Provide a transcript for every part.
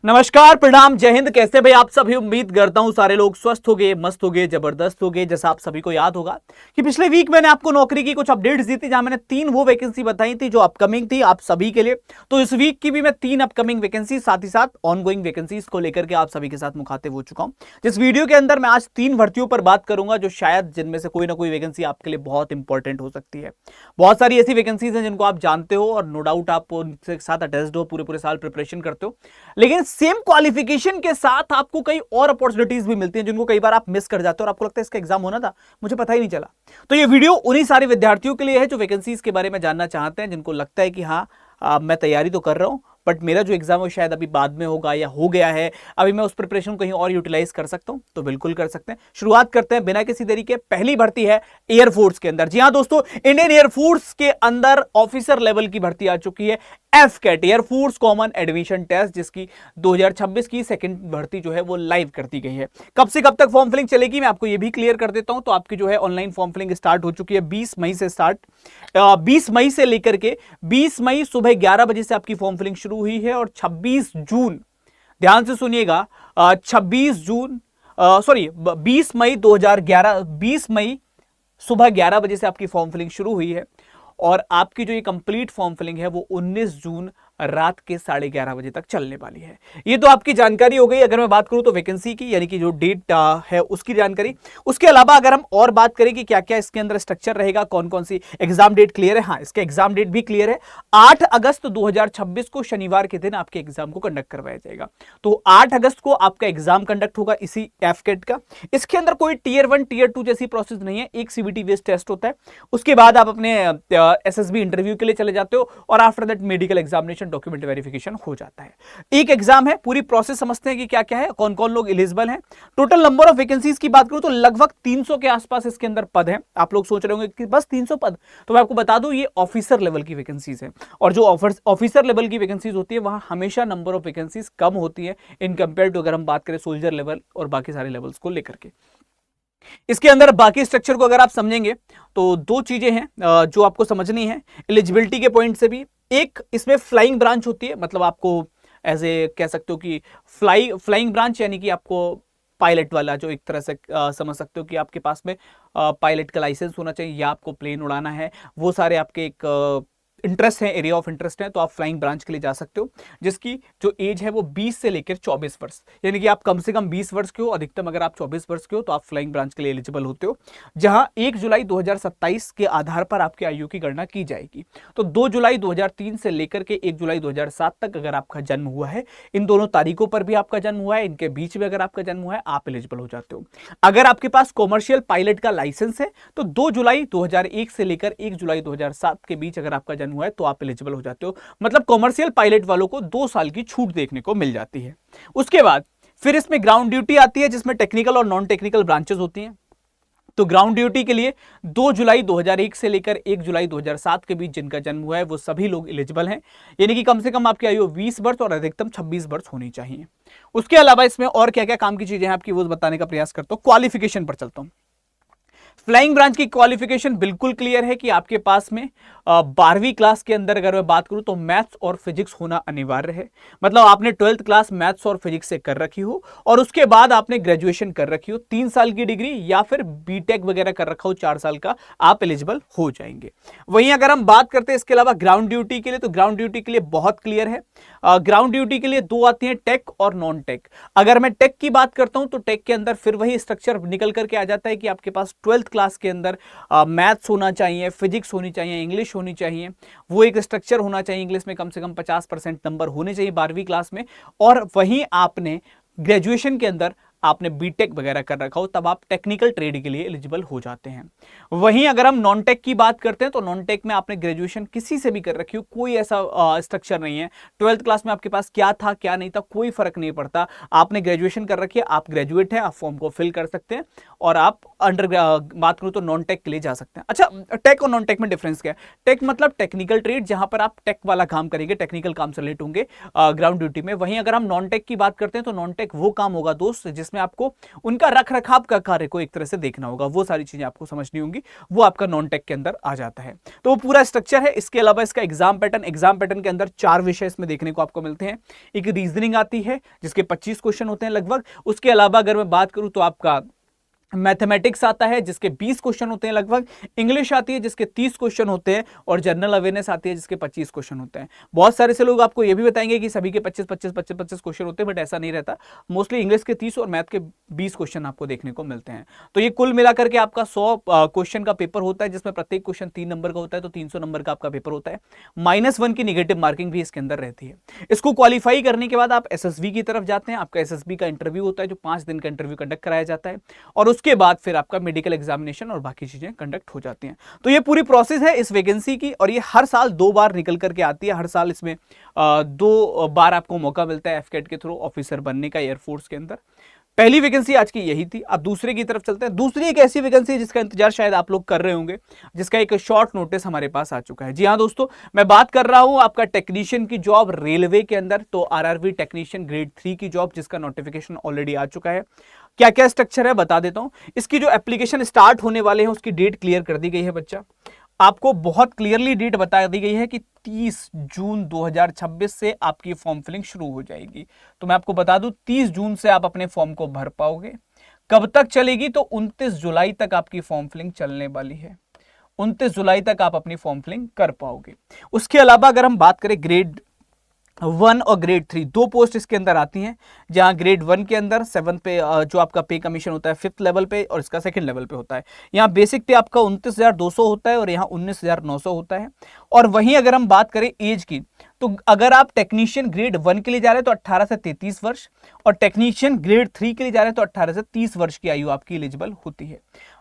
नमस्कार, प्रणाम, जय हिंद। कैसे भाई आप सभी? उम्मीद करता हूं सारे लोग स्वस्थ हो गए, मस्त हो गए, जबरदस्त हो गए। जैसा आप सभी को याद होगा कि पिछले वीक मैंने आपको नौकरी की कुछ अपडेट्स दी थी, जहां मैंने 3 वो वैकेंसी बताई थी जो अपकमिंग थी आप सभी के लिए। तो इस वीक की भी मैं 3 अपकमिंग वैकेंसी, साथ ही साथ ऑनगोइंग वैकेंसीज को लेकर के आप सभी के साथ मुखातिब हो चुका हूं। जिस वीडियो के अंदर मैं आज 3 भर्तियों पर बात करूंगा जो शायद जिनमें से कोई ना कोई वैकेंसी आपके लिए बहुत इंपॉर्टेंट हो सकती है। बहुत सारी ऐसी वैकेंसीज हैं जिनको आप जानते हो और नो डाउट आप उनके साथ अटैच्ड हो, पूरे पूरे साल प्रिपरेशन करते हो, लेकिन सेम क्वालिफिकेशन के साथ आपको कई और अपॉर्चुनिटीज भी मिलती हैं जिनको कई बार आप मिस कर जाते हो और आपको लगता है इसका एग्जाम होना था, मुझे पता ही नहीं चला। तो ये वीडियो उन्हीं सारे विद्यार्थियों के लिए है जो वैकेंसीज के बारे में जानना चाहते हैं, जिनको लगता है कि हाँ मैं तैयारी तो कर रहा हूं बट मेरा जो एग्जाम है शायद अभी बाद में होगा या हो गया है, अभी मैं उस प्रिपरेशन कहीं और यूटिलाइज कर सकता हूं। तो बिल्कुल कर सकते हैं। शुरुआत करते हैं बिना किसी देरी के। पहली भर्ती है एयरफोर्स के अंदर। जी हां दोस्तों, इंडियन एयरफोर्स के अंदर ऑफिसर लेवल की भर्ती आ चुकी है, एफकेट, एयरफोर्स कॉमन एडमिशन टेस्ट, जिसकी 2026 की सेकंड भर्ती जो है वो लाइव कर दी गई है। कब से कब तक फॉर्म फिलिंग चलेगी मैं आपको ये भी क्लियर कर देता हूं। तो आपकी जो है ऑनलाइन फॉर्म फिलिंग स्टार्ट हो चुकी है 20 मई से स्टार्ट। 20 मई से लेकर के 20 मई सुबह 11 बजे से आपकी फॉर्म फिलिंग शुरू हुई है और 26 जून, ध्यान से सुनिएगा, 26 जून सॉरी 20 मई 2011, 20 मई सुबह 11 बजे से आपकी फॉर्म फिलिंग शुरू हुई है और आपकी जो ये कंप्लीट फॉर्म फिलिंग है वो 19 जून रात के 11:30 बजे तक चलने वाली है। ये तो आपकी जानकारी हो गई। अगर मैं बात करूं तो वैकेंसी की, यानी कि जो डेट है उसकी जानकारी। उसके अलावा अगर हम और बात करें कि क्या क्या इसके अंदर स्ट्रक्चर रहेगा, कौन कौन सी एग्जाम डेट क्लियर है। हाँ, इसका एग्जाम डेट भी क्लियर है। 8 अगस्त 2026 को शनिवार के दिन आपके एग्जाम को कंडक्ट करवाया जाएगा। तो 8 अगस्त को आपका एग्जाम कंडक्ट होगा इसी एफकेट का। इसके अंदर कोई टीयर 1 टीयर 2 जैसी प्रोसेस नहीं है। एक सीबीटी बेस्ड टेस्ट होता है, उसके बाद आप अपने एसएसबी इंटरव्यू के लिए चले जाते हो और after that medical examination, document verification हो जाता है। एक एग्जाम है, पूरी प्रोसेस समझते हैं कि क्या क्या है, कौन कौन लोग एलिजिबल हैं। टोटल नंबर ऑफ वैकेंसीज की बात करूं तो लगभग 300 के आसपास इसके अंदर पद हैं। आप लोग सोच रहे होंगे कि बस 300 पद, तो मैं आपको बता दूं ये ऑफिसर लेवल की वैकेंसीज है और जो ऑफिसर लेवल की वैकेंसीज होती है वहां हमेशा नंबर ऑफ वैकेंसीज कम होती है इन कंपेयर टू अगर हम बात करें सोल्जर लेवल और बाकी सारे लेवल्स को लेकर के। इसके अंदर बाकी स्ट्रक्चर को अगर आप समझेंगे तो 2 चीजें हैं जो आपको समझनी है एलिजिबिलिटी के पॉइंट से भी। एक, इसमें फ्लाइंग ब्रांच होती है, मतलब आपको एज ए कह सकते हो कि फ्लाइंग ब्रांच, यानी कि आपको पायलट वाला, जो एक तरह से समझ सकते हो कि आपके पास में पायलट का लाइसेंस होना चाहिए या आपको प्लेन उड़ाना है, वो सारे आपके एक इंटरेस्ट है, एरिया ऑफ इंटरेस्ट है, तो आप फ्लाइंग ब्रांच के लिए जा सकते हो, जिसकी जो एज है वो 20 से लेकर 24 वर्ष, यानी कि आप कम से कम 20 वर्ष के हो, अधिकतम अगर आप 24 वर्ष के हो तो आप फ्लाइंग ब्रांच के लिए एलिजिबल होते हो। जहां 1 जुलाई 2027 के आधार पर आपकी आयु की गणना की जाएगी। तो 2 जुलाई 2003 से लेकर के 1 जुलाई 2007 तक अगर आपका जन्म हुआ है, इन दोनों तारीखों पर भी आपका जन्म हुआ है, इनके बीच में अगर आपका जन्म हुआ है, आप एलिजिबल हो जाते हो। अगर आपके पास कॉमर्शियल पायलट का लाइसेंस है तो 2 जुलाई 2001 से लेकर 1 जुलाई 2007 के बीच अगर आपका जन्म हुआ है तो आप एलिजिबल हो जाते हो। मतलब कॉमर्शियल पायलट वालों को 2 साल की छूट देखने को मिल जाती है। उसके बाद फिर इसमें ग्राउंड ड्यूटी आती है, जिसमें टेक्निकल और नॉन टेक्निकल ब्रांचेस होती हैं। तो ग्राउंड ड्यूटी के लिए 2 जुलाई 2001 से लेकर 1 जुलाई 2007 के बीच जिनका जन्म हुआ है वो सभी लोग एलिजिबल हैं, यानी कि कम से कम आपकी आयु 20 वर्ष और अधिकतम 26 वर्ष होनी चाहिए। उसके अलावा इसमें और क्या क्या काम की चीजें हैं आपकी वो बताने का प्रयास करता हूं। क्वालिफिकेशन पर चलता हूं। फ्लाइंग ब्रांच की क्वालिफिकेशन बिल्कुल क्लियर है कि आपके पास में 12वीं क्लास के अंदर अगर मैं बात करूं तो मैथ्स और फिजिक्स होना अनिवार्य है। मतलब आपने 12th क्लास मैथ्स और फिजिक्स से कर रखी हो और उसके बाद आपने ग्रेजुएशन कर रखी हो, 3 साल की डिग्री या फिर बीटेक वगैरह कर रखा हो 4 साल का, आप एलिजिबल हो जाएंगे। वहीं अगर हम बात करते हैं इसके अलावा ग्राउंड ड्यूटी के लिए, तो ग्राउंड ड्यूटी के लिए बहुत क्लियर है। ग्राउंड ड्यूटी के लिए 2 आती हैं, टेक और नॉन टेक। अगर मैं टेक की बात करता हूं तो टेक के अंदर फिर वही स्ट्रक्चर निकल करके आ जाता है कि आपके पास 12th क्लास के अंदर मैथ्स होना चाहिए, फिजिक्स होनी चाहिए, इंग्लिश होनी चाहिए, वो एक स्ट्रक्चर होना चाहिए। इंग्लिश में कम से कम 50% नंबर होने चाहिए 12वीं क्लास में, और वहीं आपने ग्रेजुएशन के अंदर आपने बीटेक वगैरह कर रखा हो, तब आप टेक्निकल ट्रेड के लिए एलिजिबल हो जाते हैं। वहीं अगर हम नॉन टेक की बात करते हैं तो नॉन टेक में आपने ग्रेजुएशन किसी से भी कर रखी हो, कोई ऐसा स्ट्रक्चर नहीं है। 12th क्लास में आपके पास क्या था क्या नहीं था कोई फर्क नहीं पड़ता, आपने ग्रेजुएशन कर रखी है, आप ग्रेजुएट हैं, आप फॉर्म को फिल कर सकते हैं और आप अंडर बात करूं तो नॉन टेक के लिए जा सकते हैं। अच्छा, टेक और नॉन टेक में डिफरेंस क्या है? टेक मतलब टेक्निकल ट्रेड, जहां पर आप टेक वाला काम करेंगे, टेक्निकल काम से रिलेट होंगे ग्राउंड ड्यूटी में। वहीं अगर हम नॉन टेक की बात करते हैं तो नॉन टेक वो काम होगा दोस्त जिसमें जिसमें आपको उनका रख रखाव का कार्य को एक तरह से देखना होगा, वो सारी चीजें आपको समझनी होंगी, वो आपका नॉन टेक के अंदर आ जाता है। तो वो पूरा स्ट्रक्चर है। इसके अलावा इसका एग्जाम पैटर्न के अंदर 4 विषय इसमें देखने को आपको मिलते हैं। एक रीजनिंग आती है जिसके 25 क्वेश्चन होते हैं लगभग। उसके अलावा अगर मैं बात करूं तो आपका मैथमेटिक्स आता है जिसके 20 क्वेश्चन होते हैं लगभग, इंग्लिश आती है जिसके 30 क्वेश्चन होते हैं, और जनरल अवेयरनेस आती है जिसके 25 क्वेश्चन होते हैं। बहुत सारे से लोग आपको ये भी बताएंगे कि सभी के 25 क्वेश्चन होते हैं, बट ऐसा नहीं रहता। मोस्टली इंग्लिश के 30 और मैथ के 20 क्वेश्चन आपको देखने को मिलते हैं। तो ये कुल मिलाकर के आपका 100 क्वेश्चन का पेपर होता है, जिसमें प्रत्येक क्वेश्चन 3 नंबर का होता है, तो 300 नंबर का आपका पेपर होता है। -1 की निगेटिव मार्किंग भी इसके अंदर रहती है। इसको क्वालिफाई करने के बाद आप एसएसबी की तरफ जाते हैं। आपका एसएसबी का इंटरव्यू होता है जो 5 दिन का इंटरव्यू कंडक्ट कराया जाता है, और उसके बाद फिर आपका मेडिकल एग्जामिनेशन और बाकी चीजें कंडक्ट हो जाती हैं। तो ये पूरी प्रोसेस है इस वैकेंसी की, और ये हर साल 2 बार निकल करके आती है। हर साल इसमें 2 बार आपको मौका मिलता है एफकेट के थ्रू ऑफिसर बनने का एयरफोर्स के अंदर। पहली वैकेंसी आज की यही थी। अब दूसरे की तरफ चलते हैं। दूसरी एक ऐसी वैकेंसी जिसका इंतजार शायद आप लोग कर रहे होंगे, जिसका एक शॉर्ट नोटिस हमारे पास आ चुका है। जी हाँ दोस्तों, मैं बात कर रहा हूं आपका टेक्नीशियन की जॉब रेलवे के अंदर। तो आरआरबी टेक्नीशियन ग्रेड 3 की जॉब, जिसका नोटिफिकेशन ऑलरेडी आ चुका है। क्या क्या स्ट्रक्चर है बता देता हूं। इसकी जो एप्लीकेशन स्टार्ट होने वाले हैं उसकी डेट क्लियर कर दी गई है बच्चा। आपको बहुत क्लियरली डेट बता दी गई है कि 30 जून 2026 से आपकी फॉर्म फिलिंग शुरू हो जाएगी। तो मैं आपको बता दूं 30 जून से आप अपने फॉर्म को भर पाओगे। कब तक चलेगी? तो 29 जुलाई तक आपकी फॉर्म फिलिंग चलने वाली है। 29 जुलाई तक आप अपनी फॉर्म फिलिंग कर पाओगे। उसके अलावा अगर हम बात करें ग्रेड 1 और ग्रेड 3, 2 पोस्ट इसके अंदर आती हैं, जहां ग्रेड 1 के अंदर 7 पे जो आपका पे कमीशन होता है 5th लेवल पे, और इसका 2nd लेवल पे होता है। यहाँ बेसिक पे आपका 29,200 होता है और यहाँ 19,900 होता है। और वहीं अगर हम बात करें एज की, तो अगर आप टेक्नीशियन ग्रेड 1 के लिए जा रहे हैं तो 18 से 33 वर्ष, और टेक्नीशियन ग्रेड 3 के लिए जा रहे हैं तो 18 से 30 वर्ष की आयु आपकी एलिजिबल होती है।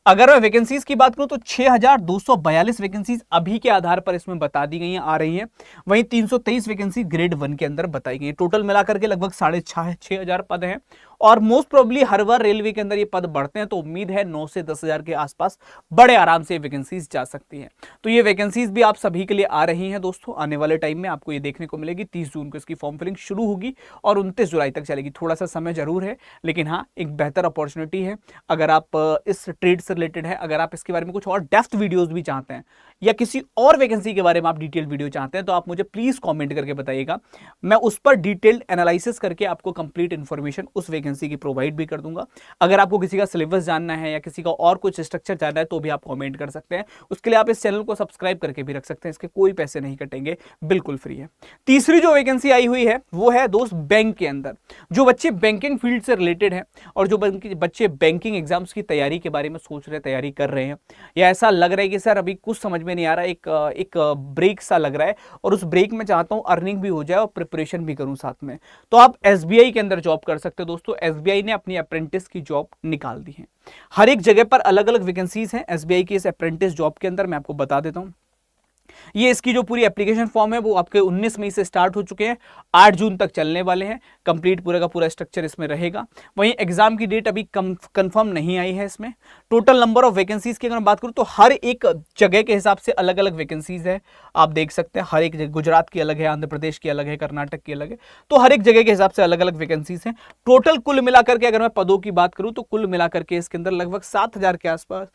अगर मैं वैकेंसीज की बात करूं तो 6,242 वैकेंसीज अभी के आधार पर इसमें बता दी गई हैं, आ रही हैं। वहीं 323 वैकेंसी ग्रेड 1 के अंदर बताई गई है। टोटल मिलाकर के लगभग 6,500 पद हैं, और मोस्ट प्रोबेबली हर बार रेलवे के अंदर ये पद बढ़ते हैं, तो उम्मीद है 9 से 10,000 के आसपास बड़े आराम से वैकेंसीज जा सकती हैं। तो ये वैकेंसीज भी आप सभी के लिए आ रही हैं दोस्तों। आने वाले टाइम में आपको ये देखने को मिलेगी। 30 जून को इसकी फॉर्म फिलिंग शुरू होगी और 29 जुलाई तक चलेगी। थोड़ा सा समय जरूर है, लेकिन हाँ, एक बेहतर अपॉर्चुनिटी है। अगर आप इस ट्रेड से रिलेटेड है, अगर आप इसके बारे में कुछ और डेप्थ वीडियोज भी चाहते हैं, या किसी और वैकेंसी के बारे में आप डिटेल वीडियो चाहते हैं, तो आप मुझे प्लीज कमेंट करके बताइएगा। मैं उस पर डिटेल्ड एनालिसिस करके आपको कंप्लीट इंफॉर्मेशन उस वैकेंसी की प्रोवाइड भी कर दूंगा। अगर आपको किसी का सिलेबस जानना है या किसी का और कुछ स्ट्रक्चर जानना है, तो भी आप कमेंट कर सकते हैं। उसके लिए आप इस चैनल को सब्सक्राइब करके भी रख सकते हैं। इसके कोई पैसे नहीं कटेंगे, बिल्कुल फ्री है। तीसरी जो वैकेंसी आई हुई है वो है दोस्त बैंक के अंदर। जो बच्चे बैंकिंग फील्ड से रिलेटेड हैं और जो बच्चे बैंकिंग एग्जाम्स की तैयारी के बारे में सोच रहे हैं, तैयारी कर रहे हैं, या ऐसा लग रहा है कि सर अभी कुछ समझ में नहीं आ रहा, एक ब्रेक सा लग रहा है, और उस ब्रेक में चाहता हूं अर्निंग भी हो जाए और प्रिपरेशन भी करूं साथ में, तो आप एसबीआई के अंदर जॉब कर सकते हो दोस्तों। एसबीआई ने अपनी अप्रेंटिस की जॉब निकाल दी है। हर एक जगह पर अलग अलग वैकेंसीज हैं एसबीआई की इस अप्रेंटिस जॉब के अंदर। मैं आपको बता देता हूं, ये इसकी जो पूरी एप्लीकेशन फॉर्म है वो आपके 19 मई से स्टार्ट हो चुके हैं, 8 जून तक चलने वाले हैं। कंप्लीट पूरा का पूरा स्ट्रक्चर इसमें रहेगा। वहीं एग्जाम की डेट अभी कंफर्म नहीं आई है इसमें। टोटल नंबर ऑफ वैकेंसीज की अगर मैं बात करूं तो हर एक जगह के हिसाब से अलग अलग वैकेंसीज है। आप देख सकते हैं हर एक जगह, गुजरात की अलग है, आंध्र प्रदेश की अलग है, कर्नाटक की अलग है, तो हर एक जगह के हिसाब से अलग अलग वैकेंसीज हैं। टोटल कुल मिलाकर के अगर मैं पदों की बात करूं तो कुल मिलाकर के इसके अंदर लगभग 7,000 के आसपास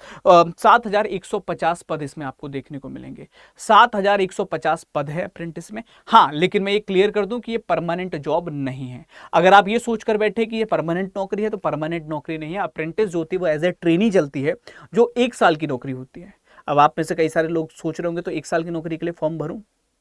7,150 पद इसमें आपको देखने को मिलेंगे। 7,150 पद है अप्रेंटिस में। हाँ, लेकिन मैं ये क्लियर कर दूं कि ये परमानेंट जॉब नहीं है। अगर आप ये सोचकर बैठे कि ये परमानेंट नौकरी है, तो परमानेंट नौकरी नहीं है। अप्रेंटिस जो होती है वो एज ए ट्रेनी चलती है, जो 1 साल की नौकरी होती है। अब आप में से कई सारे लोग सोच रहे होंगे तो 1 साल की नौकरी के लिए फॉर्म भरूं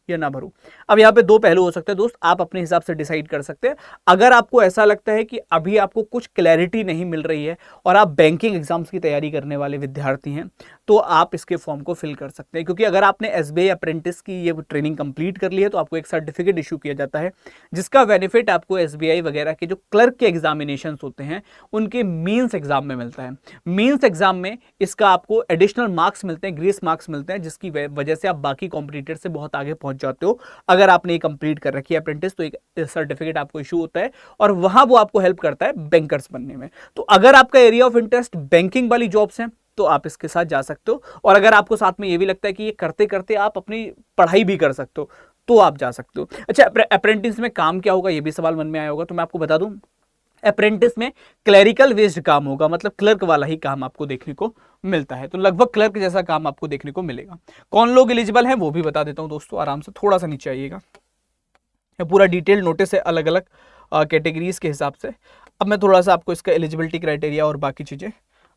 या ना भरूं। अब यहाँ पे 2 पहलू हो सकते हैं दोस्त, आप अपने हिसाब से डिसाइड कर सकते हैं। अगर आपको ऐसा लगता है कि अभी आपको कुछ क्लैरिटी नहीं मिल रही है और आप बैंकिंग एग्जाम्स की तैयारी करने वाले विद्यार्थी हैं, तो आप इसके फॉर्म को फिल कर सकते हैं। क्योंकि अगर आपने एसबीआई अप्रेंटिस की ये ट्रेनिंग कंप्लीट कर ली है, तो आपको एक सर्टिफिकेट इशू किया जाता है, जिसका बेनिफिट आपको एसबीआई वगैरह के जो क्लर्क के एग्जामिनेशन होते हैं उनके मेंस एग्जाम में मिलता है। मेंस एग्जाम में इसका आपको एडिशनल मार्क्स मिलते हैं, ग्रेस मार्क्स मिलते हैं, जिसकी वजह से आप बाकी कॉम्पिटिटर से बहुत आगे पहुंच जाते हो। अगर आपने कंप्लीट कर रखी है अप्रेंटिस, तो एक सर्टिफिकेट आपको इशू होता है और वहां वो आपको हेल्प करता है बैंकर्स बनने में। तो अगर आपका एरिया ऑफ इंटरेस्ट बैंकिंग वाली जॉब्स हैं, तो आप इसके साथ जा सकते हो। और अगर आपको साथ में ये भी लगता है कि ये करते करते आप अपनी पढ़ाई भी कर सकते हो, तो आप जा सकते हो। अच्छा, अप्रेंटिस में काम क्या होगा, ये भी सवाल मन में आया होगा, तो मैं आपको बता दूं। अप्रेंटिस में क्लरिकल बेस्ड काम होगा, मतलब क्लर्क वाला ही काम आपको देखने को मिलता है, तो लगभग क्लर्क जैसा काम आपको देखने को मिलेगा। कौन लोग एलिजिबल हैं वो भी बता देता हूं दोस्तों, आराम से थोड़ा सा नीचे आइएगा, पूरा डिटेल नोटिस है अलग अलग कैटेगरीज के हिसाब से। अब मैं थोड़ा सा आपको इसका एलिजिबिलिटी क्राइटेरिया और बाकी चीजें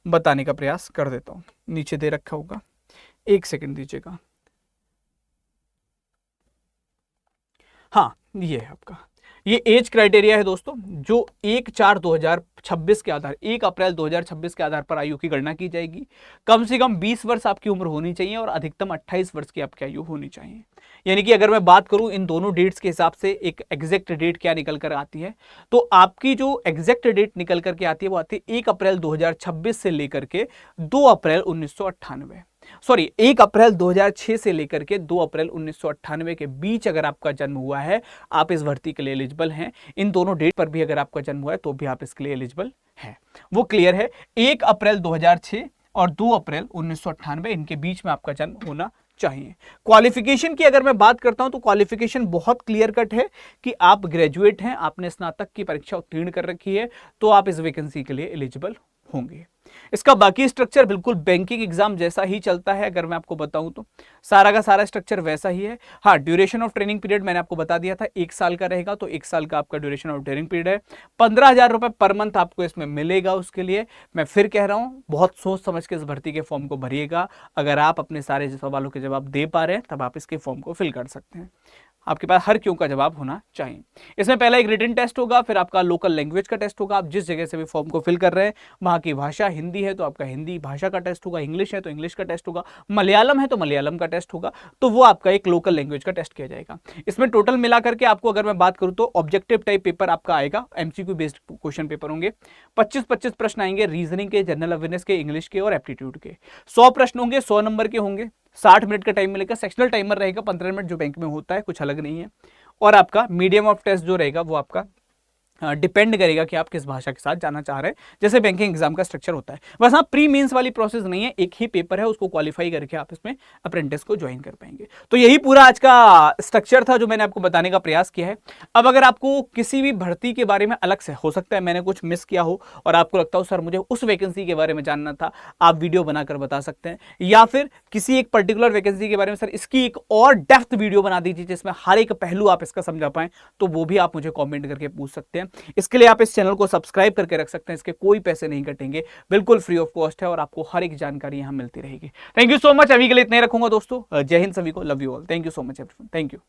बताने का प्रयास कर देता हूं। नीचे दे रखा होगा, एक सेकंड दीजिएगा। हाँ, ये है आपका, ये एज क्राइटेरिया है दोस्तों, जो 1/4/2026 के आधार 1 अप्रैल 2026 के आधार पर आयु की गणना की जाएगी। कम से कम 20 वर्ष आपकी उम्र होनी चाहिए और अधिकतम 28 वर्ष की आपकी आयु होनी चाहिए। यानी कि अगर मैं बात करूं इन दोनों डेट्स के हिसाब से एक एग्जैक्ट डेट क्या निकल कर आती है, तो आपकी जो एग्जैक्ट डेट निकल करके आती है वो आती है 1 अप्रैल 2026 से लेकर के 2 अप्रैल 1998, सॉरी 1 अप्रैल 2006 से लेकर के 2 अप्रैल 1998 के बीच अगर आपका जन्म हुआ है, आप इस भर्ती के लिए एलिजिबल हैं। इन दोनों डेट पर भी अगर आपका जन्म हुआ है तो भी आप इसके लिए एलिजिबल हैं, वो क्लियर है। 1 अप्रैल 2006 और 2 अप्रैल 1998 इनके बीच में आपका जन्म होना चाहिए। क्वालिफिकेशन की अगर मैं बात करता हूं तो क्वालिफिकेशन बहुत क्लियर कट है कि आप ग्रेजुएट हैं, आपने स्नातक की परीक्षा उत्तीर्ण कर रखी है, तो आप इस वैकेंसी के लिए एलिजिबल होंगे। इसका बाकी स्ट्रक्चर बिल्कुल बैंकिंग एग्जाम जैसा ही चलता है, अगर मैं आपको बताऊं तो सारा का सारा स्ट्रक्चर वैसा ही है। हाँ, ड्यूरेशन ऑफ ट्रेनिंग पीरियड मैंने आपको बता दिया था 1 साल का रहेगा, तो 1 साल का आपका ड्यूरेशन ऑफ ट्रेनिंग पीरियड है। 15,000 रुपए पर मंथ आपको इसमें मिलेगा। उसके लिए मैं फिर कह रहा हूं, बहुत सोच समझ के इस भर्ती के फॉर्म को भरिएगा। अगर आप अपने सारे सवालों के जवाब दे पा रहे हैं तब आप इसके फॉर्म को फिल कर सकते हैं। आपके पास हर क्यों का जवाब होना चाहिए। इसमें पहला एक रिटन टेस्ट होगा, फिर आपका लोकल लैंग्वेज का टेस्ट होगा। आप जिस जगह से भी फॉर्म को फिल कर रहे हैं वहां की भाषा हिंदी है तो आपका हिंदी भाषा का टेस्ट होगा, इंग्लिश है तो इंग्लिश का टेस्ट होगा, मलयालम है तो मलयालम का टेस्ट होगा, तो वो आपका एक लोकल लैंग्वेज का टेस्ट किया जाएगा। इसमें टोटल मिलाकर के आपको अगर मैं बात करूं तो ऑब्जेक्टिव टाइप पेपर आपका आएगा, एमसीक्यू बेस्ड क्वेश्चन पेपर होंगे। 25-25 प्रश्न आएंगे रीजनिंग के, जनरल अवेयरनेस के, इंग्लिश के और एप्टीट्यूड के। 100 प्रश्न होंगे, 100 नंबर के होंगे। 60 मिनट का टाइम मिलेगा। सेक्शनल टाइमर रहेगा 15 मिनट, जो बैंक में होता है, कुछ अलग नहीं है। और आपका मीडियम ऑफ टेस्ट जो रहेगा वो आपका डिपेंड करेगा कि आप किस भाषा के साथ जाना चाह रहे हैं, जैसे बैंकिंग एग्जाम का स्ट्रक्चर होता है। बस हाँ, प्री मेंस वाली प्रोसेस नहीं है, एक ही पेपर है, उसको क्वालिफाई करके आप इसमें अप्रेंटिस को ज्वाइन कर पाएंगे। तो यही पूरा आज का स्ट्रक्चर था जो मैंने आपको बताने का प्रयास किया है। अब अगर आपको किसी भी भर्ती के बारे में अलग से, हो सकता है मैंने कुछ मिस किया हो और आपको लगता हो सर मुझे उस वैकेंसी के बारे में जानना था, आप वीडियो बनाकर बता सकते हैं। या फिर किसी एक पर्टिकुलर वैकेंसी के बारे में सर इसकी एक और डेप्थ वीडियो बना दीजिए जिसमें हर एक पहलू आप इसका समझा पाएं, तो वो भी आप मुझे कॉमेंट करके पूछ सकते हैं। इसके लिए आप इस चैनल को सब्सक्राइब करके रख सकते हैं, इसके कोई पैसे नहीं कटेंगे, बिल्कुल फ्री ऑफ कॉस्ट है और आपको हर एक जानकारी यहां मिलती रहेगी। Thank you so much. अभी के लिए इतना ही रखूंगा दोस्तों। जय हिंद सभी को, love you all, thank you so much everyone, thank you.